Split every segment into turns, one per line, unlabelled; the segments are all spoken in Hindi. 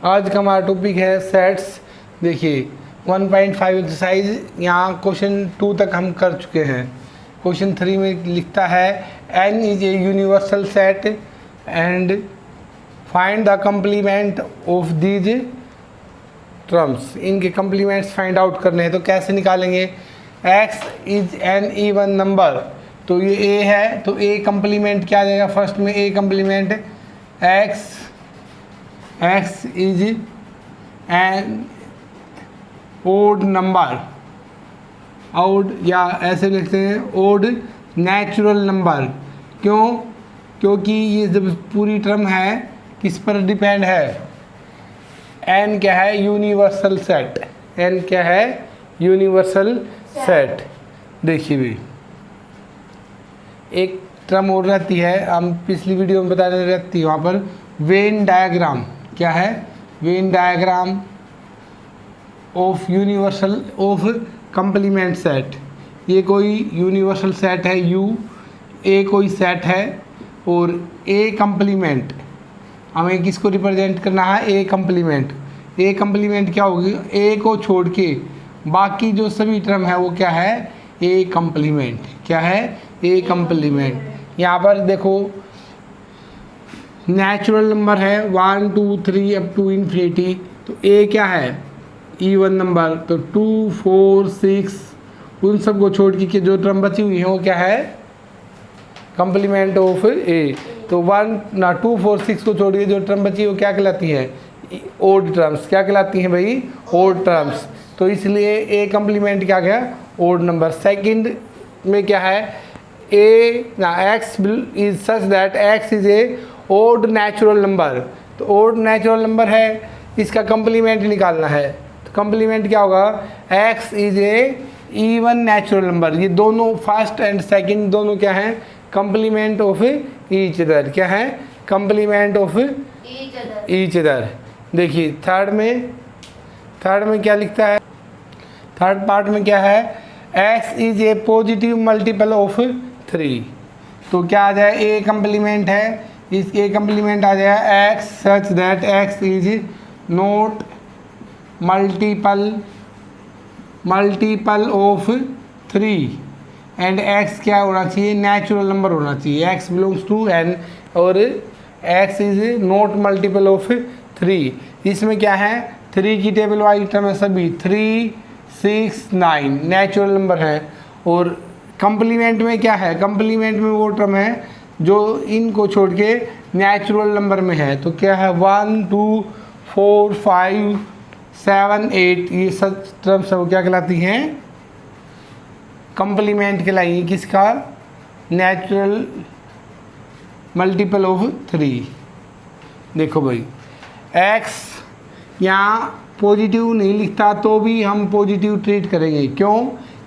आज का हमारा टॉपिक है सेट्स। देखिए 1.5 एक्सरसाइज यहाँ क्वेश्चन 2 तक हम कर चुके हैं। क्वेश्चन 3 में लिखता है n is a universal set and find the complement of these terms. इनके कम्प्लीमेंट्स फाइंड आउट करने हैं, तो कैसे निकालेंगे? x is N even number, तो ये a है, तो a कम्प्लीमेंट क्या आ जाएगा? फर्स्ट में a complement x is an odd number, odd या ऐसे लिखते हैं ओड नेचुरल नंबर। क्यों? क्योंकि ये जब पूरी टर्म है किस पर डिपेंड है? n क्या है? Universal set. n क्या है? Universal set. देखिए भी एक टर्म और रहती है, हम पिछली वीडियो में बता रहे रहती है वहाँ पर वेन डायग्राम। क्या है? Venn diagram of universal of complement set. ये कोई यूनिवर्सल सेट है U, A कोई सेट है और A कंप्लीमेंट, हमें किसको रिप्रेजेंट करना है? A complement. A कंप्लीमेंट क्या होगी? A को छोड़ के बाकी जो सभी टर्म है वो क्या है? A complement. क्या है? A complement. यहाँ पर देखो नेचुरल नंबर है 1 2 3 अप टू इन्फिनिटी, तो A क्या है? इवन नंबर, तो 2 4 6 उन सब को छोड़ के जो टर्म बची हुई है वो क्या है? Complement of A। तो 2 4 6 को छोड़ के जो टर्म बची है वो क्या कहलाती है? Odd terms. क्या कहलाती हैं भाई? Odd terms. तो इसलिए A कंप्लीमेंट क्या गया? Odd number. सेकंड में क्या है? x is such that x is a odd natural number. तो ओड नेचुरल नंबर है, इसका कंप्लीमेंट निकालना है। तो कंप्लीमेंट क्या होगा? x is A even natural number. ये दोनों फर्स्ट एंड सेकंड दोनों क्या हैं? Complement of each other. क्या है? Complement of each other. देखिए थर्ड में क्या लिखता है? थर्ड पार्ट में क्या है? x is A positive multiple of 3। तो क्या आ जाए? A कंप्लीमेंट है, इस A कंप्लीमेंट आ जाएगा x such that x is not multiple of 3 and x क्या होना चाहिए? नेचुरल नंबर होना चाहिए। x बिलोंग्स टू n और x is not multiple of 3। इसमें क्या है? 3 की टेबल वाइज टर्म है सभी, 3 6 9 नेचुरल नंबर है। और कंप्लीमेंट में क्या है? कंप्लीमेंट में वो टर्म है जो इनको छोड़ के नेचुरल नंबर में है। तो क्या है? 1 2 4 5 7 8 ये सब टर्म्स वो क्या कहलाती हैं? कंप्लीमेंट कहलाएंगी। किसका? Natural multiple of 3। देखो भाई x यहाँ पॉजिटिव नहीं लिखता तो भी हम पॉजिटिव ट्रीट करेंगे। क्यों?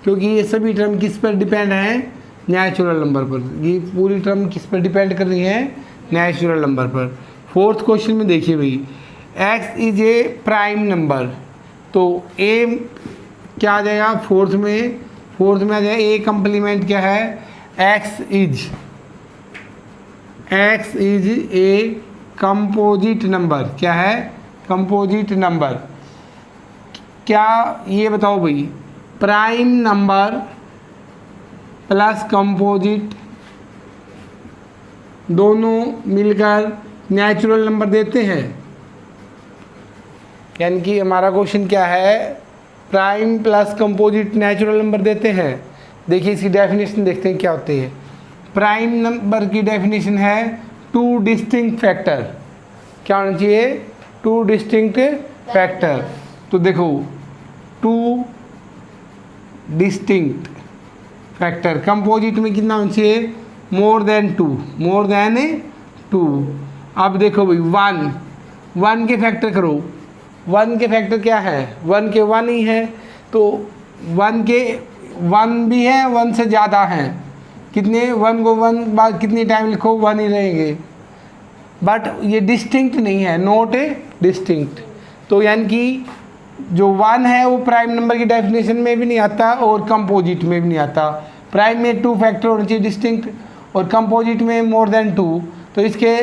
क्योंकि ये सभी टर्म किस पर डिपेंड है? नेचुरल नंबर पर। ये पूरी टर्म किस पर डिपेंड कर रही है? नेचुरल नंबर पर। फोर्थ क्वेश्चन में देखिए भाई x is A prime number, तो a क्या आ जाएगा? फोर्थ में आ जाएगा A कंप्लीमेंट क्या है? x is a composite number. क्या है? Composite number. क्या ये बताओ भाई, प्राइम नंबर प्लस कंपोजिट दोनों मिलकर नेचुरल नंबर देते हैं? यानी कि हमारा क्वेश्चन क्या है? Prime plus composite natural number देते हैं। देखिए इसकी डेफिनेशन देखते हैं क्या होती है। प्राइम नंबर की डेफिनेशन है 2 डिस्टिंक्ट फैक्टर। क्या होना चाहिए? 2 डिस्टिंक्ट फैक्टर। तो देखो 2 डिस्टिंक्ट फैक्टर। कंपोजिट में कितना होना चाहिए? More than 2। अब देखो भाई 1 के फैक्टर करो। 1 के फैक्टर क्या है? 1 के 1 ही है, तो 1 के 1 भी है, 1 से ज़्यादा हैं। कितने? 1 को 1 बाद कितनी टाइम लिखो? 1 ही रहेंगे। बट ये डिस्टिंक्ट नहीं है, नॉट ए डिस्टिंक्ट। तो यानी कि जो 1 है वो प्राइम नंबर की डेफिनेशन में भी नहीं आता और कंपोजिट में भी नहीं आता। प्राइम में 2 फैक्टर होना चाहिए डिस्टिंक्ट, और कंपोजिट में मोर देन 2, तो इसके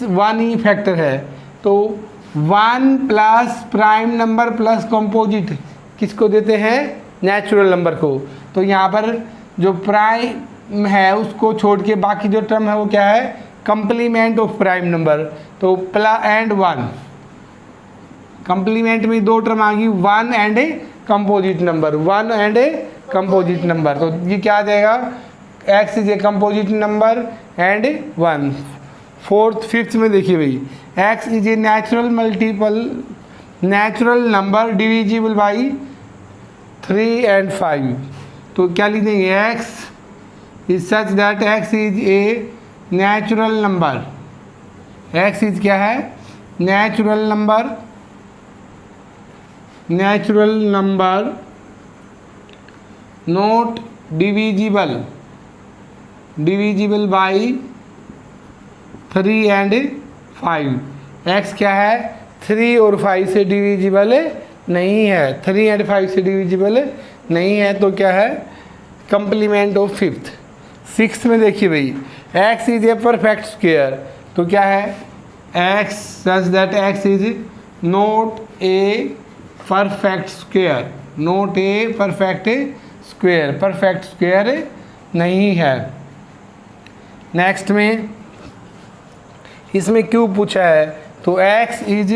1 ही फैक्टर है। तो 1 plus prime number plus composite किसको देते हैं? नेचुरल नंबर को। तो यहाँ पर जो प्राइम है उसको छोड़ के बाकी जो टर्म है वो क्या है? Complement of prime number. तो प्लस एंड 1, कंप्लीमेंट में दो टर्म आ गई, 1 and a composite number, 1 and a composite number. तो ये क्या आ जाएगा? x is a composite number and 1। Fifth में देखिए भाई, x is a natural number divisible by 3 and 5। तो क्या लिख देंगे? x is such that x is a natural number. x is क्या है? Natural number not divisible by 3 and 5। x क्या है? 3 और 5 से डिविजिबल नहीं है, 3 एंड 5 से डिविजिबल नहीं है। तो क्या है? Complement of fifth. सिक्स्थ में देखिए भाई, x is a perfect square. तो क्या है? x such that x is not a perfect square, not a perfect square, perfect square नहीं है। नेक्स्ट में इसमें क्यूब पूछा है, तो x is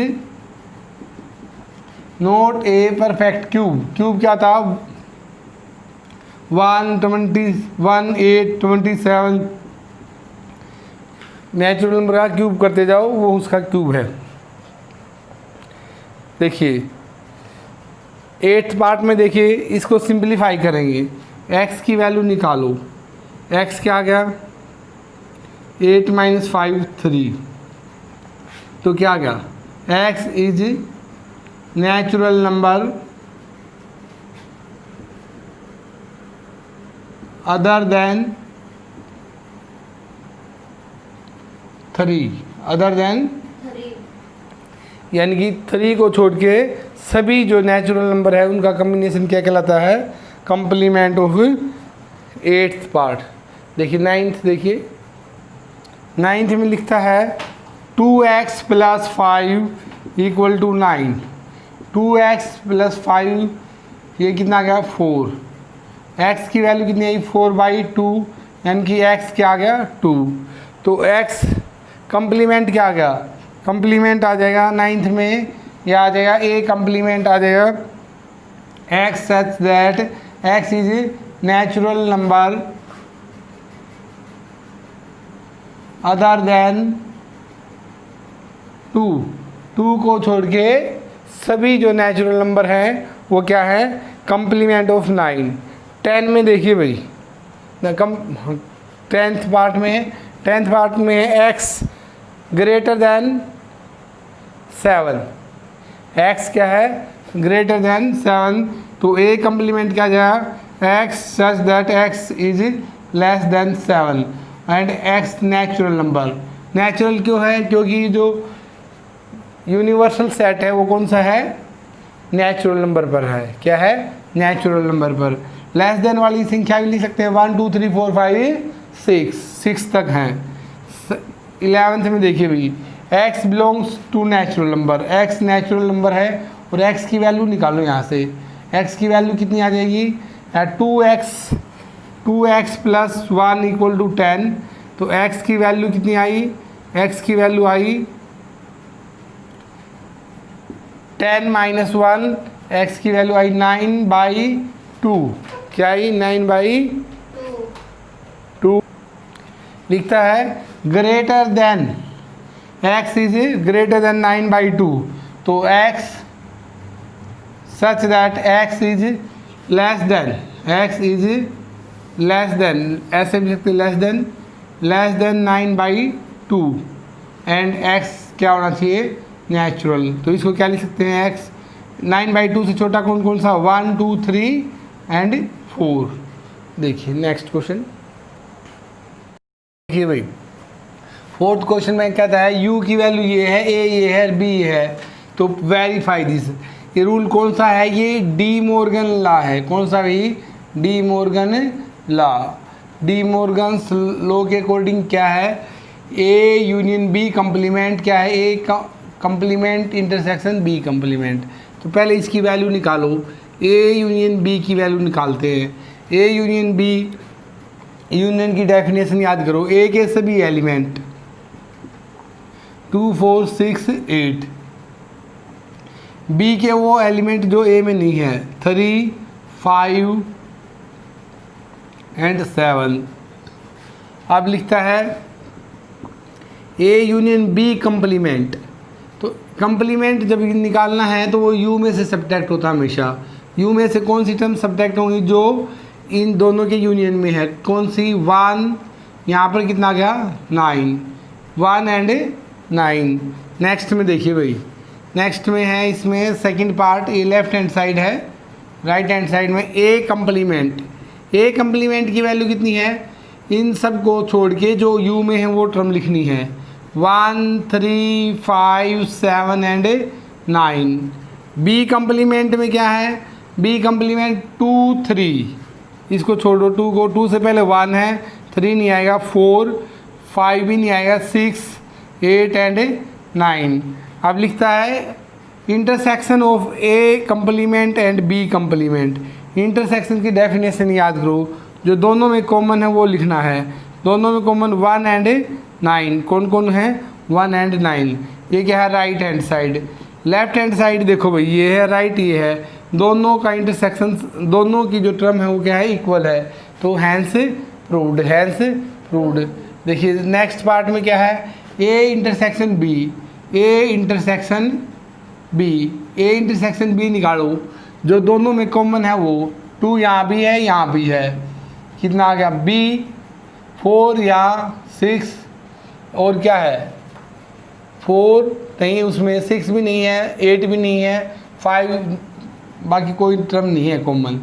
not a perfect cube. Cube क्या था? 127 नेचुरल नंबर का क्यूब करते जाओ, वो उसका क्यूब है। देखिए 8th पार्ट में देखिए, इसको सिंप्लीफाई करेंगे, x की वैल्यू निकालो। x क्या आ गया? 8 - 5 3। तो क्या आ गया? x is natural number other than 3, other than, यानी कि 3 को छोड़ के सभी जो नेचुरल नंबर है उनका कम्बिनेशन क्या कहलाता है? Complement of 8th part. देखिए 9th, देखिए 9th में लिखता है 2x + 5 = 9। 2x + 5 ये कितना गया? 4। x की वैल्यू कितनी आई? 4/2, यानी कि x क्या आ गया? 2। तो x कंप्लीमेंट क्या आ गया? कंप्लीमेंट आ जाएगा 9th में, यह आ जाएगा a कंप्लीमेंट आ जाएगा x such that x is natural number other than 2। 2 को छोड़ के सभी जो नेचुरल नंबर हैं वो क्या है? Complement of 9। 10 में देखिए भाई, 10th पार्ट में x ग्रेटर देन 7। x क्या है? Greater than 7। तो a कंप्लीमेंट क्या जाएगा? x such that x is less than 7 and x natural number. Natural क्यों है? क्योंकि जो यूनिवर्सल सेट है वो कौन सा है? नेचुरल नंबर पर है। क्या है? नेचुरल नंबर पर। लेस देन वाली संख्या भी लिख सकते हैं, 1 2 3 4 5 6 तक हैं। 11th में देखिए भाई, x belongs to natural number. x natural number है और x की वैल्यू निकालो यहाँ से। x की वैल्यू कितनी आ जाएगी? 2x + 1 = 10। तो x की वैल्यू कितनी आई? x की वैल्यू आई 10 - 1, x की वैल्यू आई 9/2। क्या आई? 9/2 लिखता है greater than, x is greater than 9/2। तो x such that x is less than, ऐसे भी सकते लेस देन 9/2 एंड x क्या होना चाहिए? नेचुरल। तो इसको क्या लिख सकते हैं? x 9/2 से छोटा कौन सा? 1 2 3 एंड 4। देखिए नेक्स्ट क्वेश्चन, देखिए भाई 4th क्वेश्चन में कहता है u की वैल्यू ये है, a ये है, b ये है, तो वेरीफाई दिस। ये रूल कौन सा है? ये डी मॉर्गन लॉ है। कौन सा भाई? De Morgan law. De Morgan law के अकॉर्डिंग क्या है? a यूनियन b कंप्लीमेंट क्या है? a complement intersection B complement. तो पहले इसकी वैल्यू निकालो, ए यूनियन बी की वैल्यू निकालते हैं। ए यूनियन बी, यूनियन की डेफिनेशन याद करो, ए के सभी एलिमेंट 2 4 6 8, बी के वो एलिमेंट जो ए में नहीं है 3 5 एंड 7। अब लिखता है ए यूनियन बी कंप्लीमेंट। तो कंप्लीमेंट जब निकालना है तो वो यू में से सब्ट्रैक्ट होता है हमेशा। यू में से कौन सी टर्म सब्ट्रैक्ट होंगी, जो इन दोनों के यूनियन में है। कौन सी, 1, यहाँ पर कितना आ गया 9, 1 एंड 9। नेक्स्ट में देखिए भाई, नेक्स्ट में है इसमें सेकंड पार्ट, ये लेफ्ट हैंड साइड है, राइट हैंड साइड में ए कंप्लीमेंट। ए कंप्लीमेंट की वैल्यू कितनी है, इन सब को छोड़ के जो यू में है वो टर्म लिखनी है, 1 3 5 7 एंड 9। बी कंप्लीमेंट में क्या है, बी कंप्लीमेंट 2 3, इसको छोड़ो 2 को, 2 से पहले 1 है, 3 नहीं आएगा, 4 5 भी नहीं आएगा, 6 8 एंड 9। अब लिखता है intersection of A complement and B complement. Intersection की डेफिनेशन याद करो, जो दोनों में कॉमन है वो लिखना है। दोनों में कॉमन 1 एंड 9, कौन कौन है 1 एंड 9। ये क्या है, right hand side. Left hand side देखो भाई, ये है राइट, ये है, दोनों का इंटरसेक्शन, दोनों की जो टर्म है वो क्या है, इक्वल है। तो हैंस प्रूव्ड, हैंस प्रूव्ड। देखिए नेक्स्ट पार्ट में क्या है, A intersection B, A intersection B, A intersection B निकालो, जो दोनों में कॉमन है वो 2 यहाँ भी है, यहाँ भी है, कितना आ गया बी 4 या 6 और क्या है 4 नहीं, उसमें 6 भी नहीं है, 8 भी नहीं है, 5, बाकी कोई टर्म नहीं है कॉमन।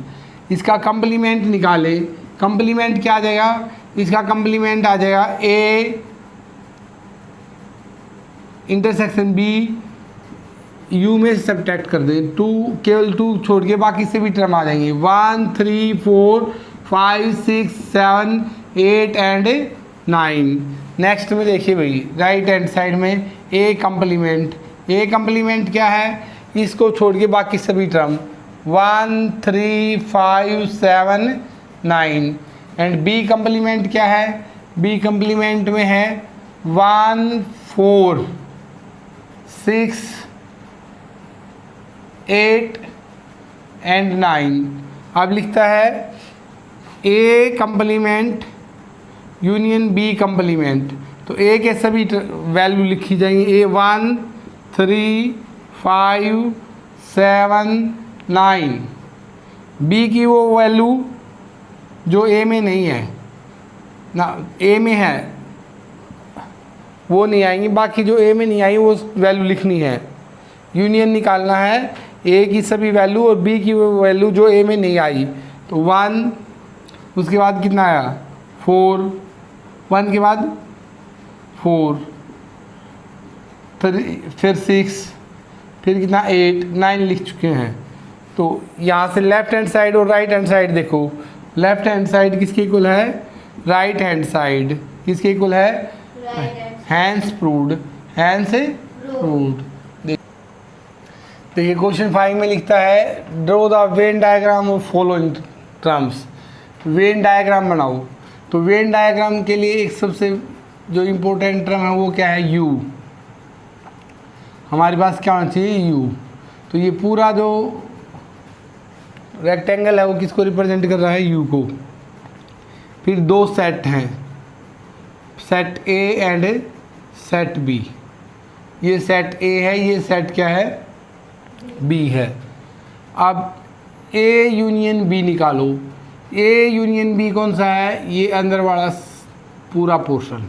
इसका कंप्लीमेंट निकाले, कंप्लीमेंट क्या आ जाएगा, इसका कंप्लीमेंट आ जाएगा ए इंटरसेक्शन बी, यू में सब्ट्रैक्ट कर दे, 2 केवल 2 छोड़ के बाकी से भी टर्म आ जाएंगे, 1 3 4 5 6 7 8 एंड 9। नेक्स्ट में देखिए भाई, राइट हैंड साइड में ए कंप्लीमेंट। ए कंप्लीमेंट क्या है, इसको छोड़ के बाकी सभी टर्म 1 3 5 7 9। एंड बी कंप्लीमेंट क्या है, बी कंप्लीमेंट में है 1 4 6 8 एंड 9। अब लिखता है ए कंप्लीमेंट यूनियन बी कंप्लीमेंट। तो ए के सभी वैल्यू लिखी जाएंगी, ए 1 3 5 7 9। बी की वो वैल्यू जो ए में नहीं है ना, ए में है वो नहीं आएंगी, बाकी जो ए में नहीं आई वो वैल्यू लिखनी है। यूनियन निकालना है ए की सभी वैल्यू और बी की वो वैल्यू जो ए में नहीं आई। तो 1, उसके बाद कितना आया 4, 1 के बाद 4, फिर 6, फिर कितना 8 9 लिख चुके हैं। तो यहाँ से लेफ्ट हैंड साइड और राइट हैंड साइड देखो, लेफ्ट हैंड साइड किसके इक्वल है, राइट हैंड साइड किसके इक्वल है, हैंस प्रूव्ड, हैंस प्रूव्ड। देखिए क्वेश्चन 5 में लिखता है draw the Venn diagram of following terms. When diagram बनाओ। तो वेन डायग्राम के लिए एक सबसे जो इम्पोर्टेंट टर्म है वो क्या है, यू। हमारे पास क्या होना चाहिए, यू। तो ये पूरा जो रेक्टेंगल है वो किसको रिप्रेजेंट कर रहा है, यू को। फिर 2 सेट हैं, set A and set B. ये सेट ए है, ये सेट क्या है, बी है। अब ए यूनियन बी निकालो। ए यूनियन बी कौन सा है, ये अंदर वाला पूरा पोर्शन।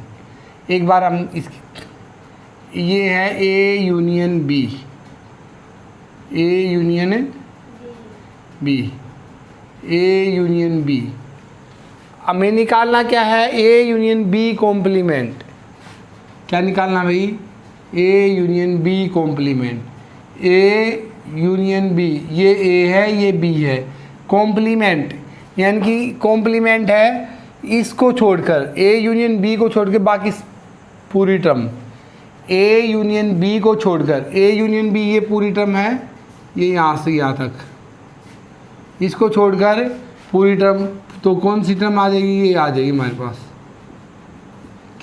एक बार हम इसकी, ये है A union B, A union B, A union B. हमें निकालना क्या है, ए यूनियन बी कॉम्प्लीमेंट। क्या निकालना भाई, A union B complement. A union B, ये ए है ये बी है, कॉम्प्लीमेंट यानी कि कॉम्प्लीमेंट है इसको छोड़कर, ए यूनियन बी को छोड़ के बाकी पूरी टर्म। ए यूनियन बी को छोड़कर, ए यूनियन बी ये पूरी टर्म है, ये यहाँ से यहाँ तक, इसको छोड़कर पूरी टर्म, तो कौन सी टर्म आ जाएगी, ये आ जाएगी हमारे पास,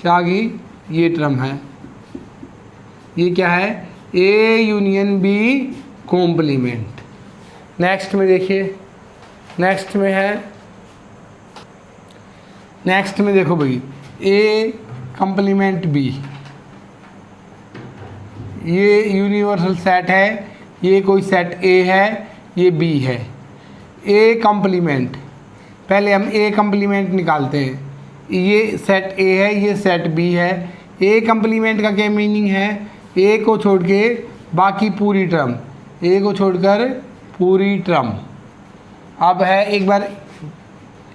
क्या आ गई, ये टर्म है, ये क्या है, A union B complement. Next में देखिए, नेक्स्ट में है, नेक्स्ट में देखो भाई, ए कॉम्प्लीमेंट बी, ये यूनिवर्सल सेट है, ये कोई सेट ए है, ये बी है, ए कॉम्प्लीमेंट, पहले हम ए कॉम्प्लीमेंट निकालते हैं, ये सेट ए है, ये सेट बी है, ए कॉम्प्लीमेंट का क्या मीनिंग है, ए को छोड़ के बाकी पूरी टर्म, ए को छोड़कर पूरी टर्म। अब है एक बार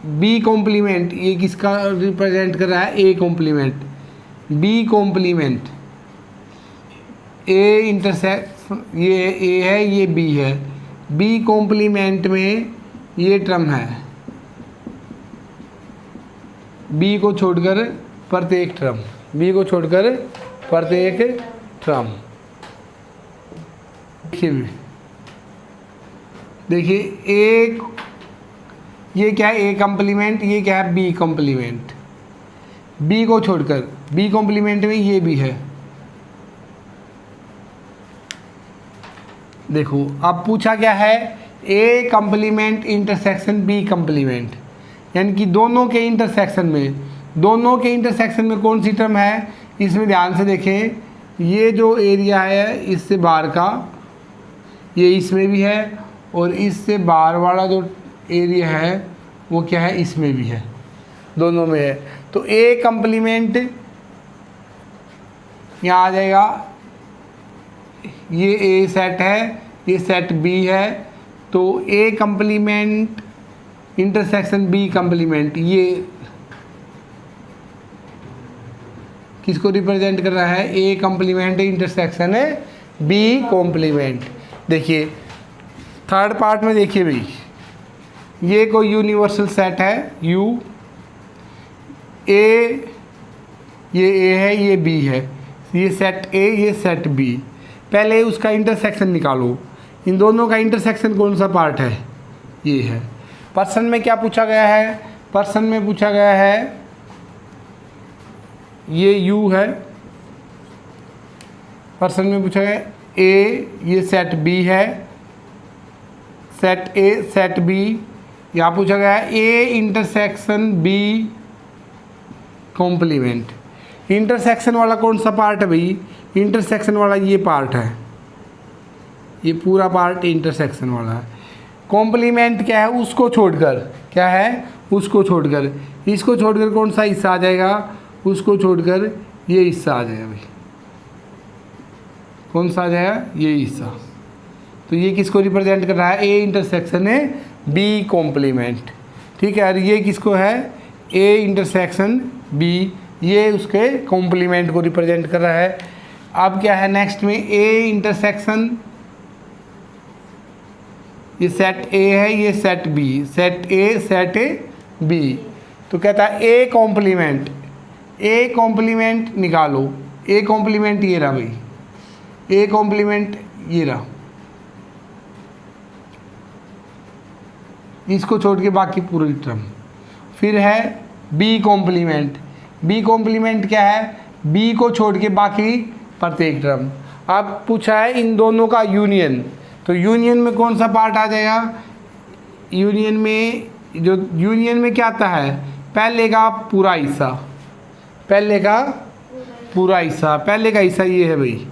बी कॉम्प्लीमेंट, ये किसका रिप्रेजेंट कर रहा है, A complement, B complement, A intersect, ये ए है, ये बी है, बी कॉम्प्लीमेंट में ये टर्म है, बी को छोड़कर प्रत्येक टर्म, बी को छोड़कर प्रत्येक टर्म। देखिए एक, ये क्या है, ए कॉम्प्लीमेंट, ये क्या है, बी कॉम्प्लीमेंट, बी को छोड़कर, बी कॉम्प्लीमेंट में ये भी है। देखो अब पूछा क्या है, A complement intersection B complement, यानी कि दोनों के इंटरसेक्शन में, दोनों के इंटरसेक्शन में कौन सी टर्म है, इसमें ध्यान से देखें, ये जो एरिया है इससे बाहर का, ये इसमें भी है, और इससे बाहर वाला जो एरिया है वो क्या है, इसमें भी है, दोनों में है। तो ए कॉम्प्लीमेंट यहाँ आ जाएगा, ये ए सेट है, ये सेट बी है, तो A complement intersection B complement, ये किसको रिप्रेजेंट कर रहा है, ए कॉम्प्लीमेंट इंटरसेक्शन है बी कॉम्प्लीमेंट। देखिए थर्ड पार्ट में देखिए भाई, ये कोई यूनिवर्सल सेट है यू, ए, ये ए है, ये बी है, ये सेट ए, ये सेट बी, पहले उसका इंटरसेक्शन निकालो, इन दोनों का इंटरसेक्शन कौन सा पार्ट है, ये है। पर्सन में क्या पूछा गया है, पर्सन में पूछा गया है, ये यू है, पर्सन में पूछा गया ए, ये सेट बी है, सेट ए सेट बी, यहाँ पूछा गया है A intersection B complement. Intersection वाला कौन सा पार्ट है भाई, इंटरसेक्शन वाला ये पार्ट है, ये पूरा पार्ट इंटरसेक्शन वाला है। कॉम्प्लीमेंट क्या है, उसको छोड़कर, क्या है, उसको छोड़कर, इसको छोड़कर कौन सा हिस्सा आ जाएगा, उसको छोड़कर ये हिस्सा आ जाएगा भाई, कौन सा आ जाएगा, ये हिस्सा। तो ये किसको रिप्रेजेंट कर रहा है, ए इंटरसेक्शन है बी कॉम्प्लीमेंट, ठीक है। और ये किसको है, ए इंटरसेक्शन बी, ये उसके कॉम्प्लीमेंट को रिप्रेजेंट कर रहा है। अब क्या है नेक्स्ट में, ए इंटरसेक्शन, ये सेट ए है, ये set B, set A set B, तो कहता है ए कॉम्प्लीमेंट, ए कॉम्प्लीमेंट निकालो, ए कॉम्प्लीमेंट ये रहा भाई, ए कॉम्प्लीमेंट ये रहा, इसको छोड़ के बाकी पूरी टर्म। फिर है बी कॉम्प्लीमेंट, बी कॉम्प्लीमेंट क्या है, बी को छोड़ के बाकी प्रत्येक टर्म। अब पूछा है इन दोनों का यूनियन, तो यूनियन में कौन सा पार्ट आ जाएगा, यूनियन में, जो यूनियन में क्या आता है, पहले का पूरा हिस्सा, पहले का पूरा हिस्सा, पहले का हिस्सा ये है भाई,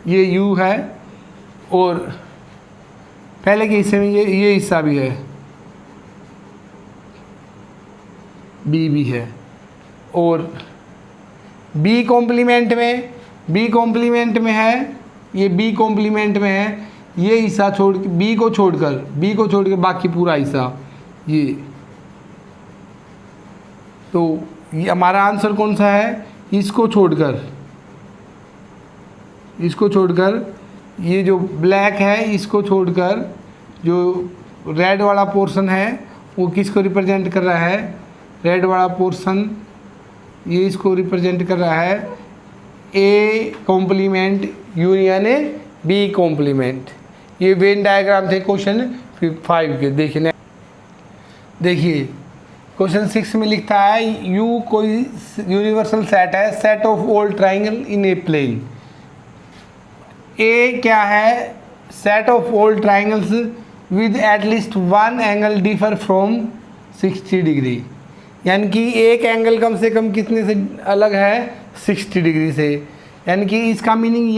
ये यू है, और पहले के हिस्से में ये हिस्सा भी है, बी भी है, और बी कॉम्प्लीमेंट में, बी कॉम्प्लीमेंट में है, ये बी कॉम्प्लीमेंट में है, ये हिस्सा छोड़, बी को छोड़कर, बी को छोड़ के बाकी पूरा हिस्सा ये। तो ये हमारा आंसर कौन सा है, इसको छोड़कर, इसको छोड़कर, ये जो ब्लैक है इसको छोड़कर, जो रेड वाला पोर्शन है वो किसको रिप्रेजेंट कर रहा है, रेड वाला पोर्शन ये इसको रिप्रेजेंट कर रहा है A complement union B complement. ये वेन डायग्राम थे क्वेश्चन 5 के। देखिए क्वेश्चन 6 में लिखता है यू कोई यूनिवर्सल सेट है, set of all triangle in a plane. A क्या है, set of all triangles with at least one angle differ from 60 degree, यानी कि एक एंगल कम से कम कितने से अलग है, 60 डिग्री से। यानी कि इसका मीनिंग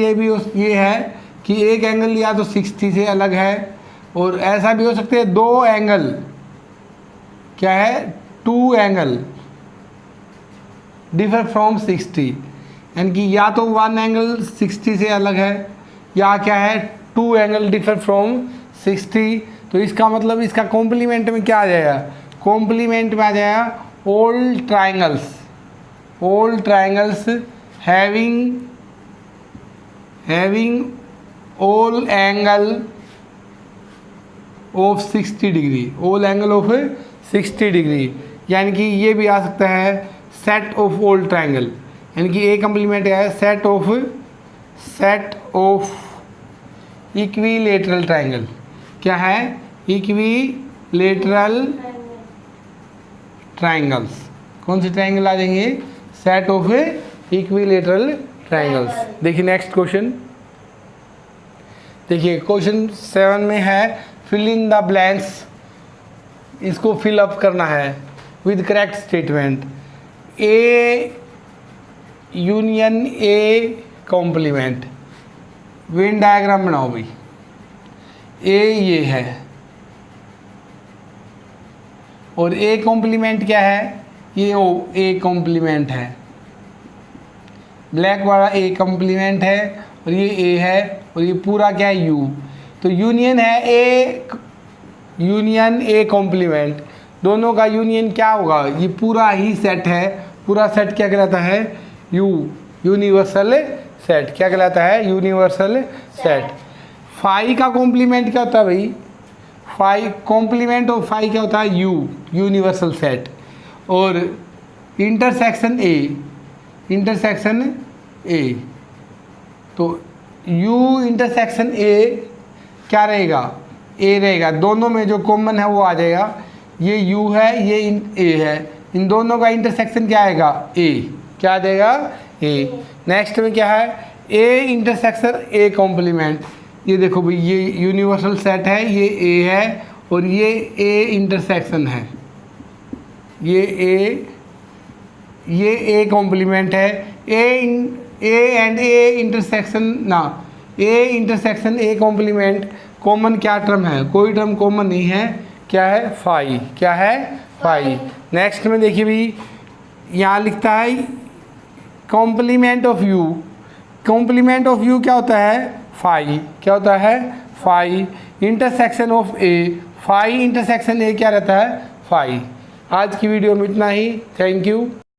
ये है कि एक एंगल या तो 60 से अलग है, और ऐसा भी हो सकते हैं दो एंगल क्या है, 2 एंगल डिफर फ्रॉम 60, यानी कि या तो 1 एंगल 60 से अलग है या क्या है 2 एंगल डिफर फ्रॉम 60। तो इसका मतलब इसका कॉम्प्लीमेंट में क्या आ जाएगा, कॉम्प्लीमेंट में आ जाएगा all triangles having all angle of 60 degree, all angle of 60 degree. यानी कि ये भी आ सकता है सेट ऑफ ऑल ट्राइंगल, यानी कि ए कम्प्लीमेंट है सेट ऑफ इक्विलेटरल ट्राइंगल। क्या है, इक्विलेटरल ट्राइंगल्स। कौन से ट्राइंगल आ जाएंगे, सेट ऑफ इक्विलेटरल ट्राइंगल्स। देखिए नेक्स्ट क्वेश्चन, देखिए क्वेश्चन 7 में है फिल इन द ब्लैंक्स, इसको फिल अप करना है with correct statement. A union A complement, Venn diagram बनाओ भाई। ए ये है और ए कॉम्प्लीमेंट क्या है, ये ओ ए कॉम्प्लीमेंट है, ब्लैक वाला ए कॉम्प्लीमेंट है और ये ए है और ये पूरा क्या है यू। तो यूनियन है ए कॉम्प्लीमेंट, दोनों का यूनियन क्या होगा, ये पूरा ही सेट है। पूरा सेट क्या कहलाता है, यूनिवर्सल सेट। क्या कहलाता है, यूनिवर्सल सेट। फाई का कॉम्प्लीमेंट क्या होता है भाई, फाई कॉम्प्लीमेंट ऑफ फाई क्या होता है, यूनिवर्सल सेट। और इंटरसेक्शन ए, तो यू इंटरसेक्शन ए क्या रहेगा, ए रहेगा। दोनों में जो कॉमन है वो आ जाएगा, ये यू है ये ए है, इन दोनों का इंटरसेक्शन क्या आएगा, ए। क्या आ जाएगा, ए। नेक्स्ट में क्या है, ए इंटरसेक्शन ए कॉम्प्लीमेंट। ये देखो भाई ये यूनिवर्सल सेट है, ये ए है और ये ए इंटरसेक्शन है, ये ए कॉम्प्लीमेंट है। A and A intersection A complement common क्या टर्म है, कोई टर्म कॉमन नहीं है। क्या है, फाई। क्या है, फाई। नेक्स्ट में देखिए भाई यहाँ लिखता है complement of U. Complement of U क्या होता है, फाई। क्या होता है, phi. Intersection of A, phi intersection A क्या रहता है, फाई। आज की वीडियो में इतना ही। Thank you.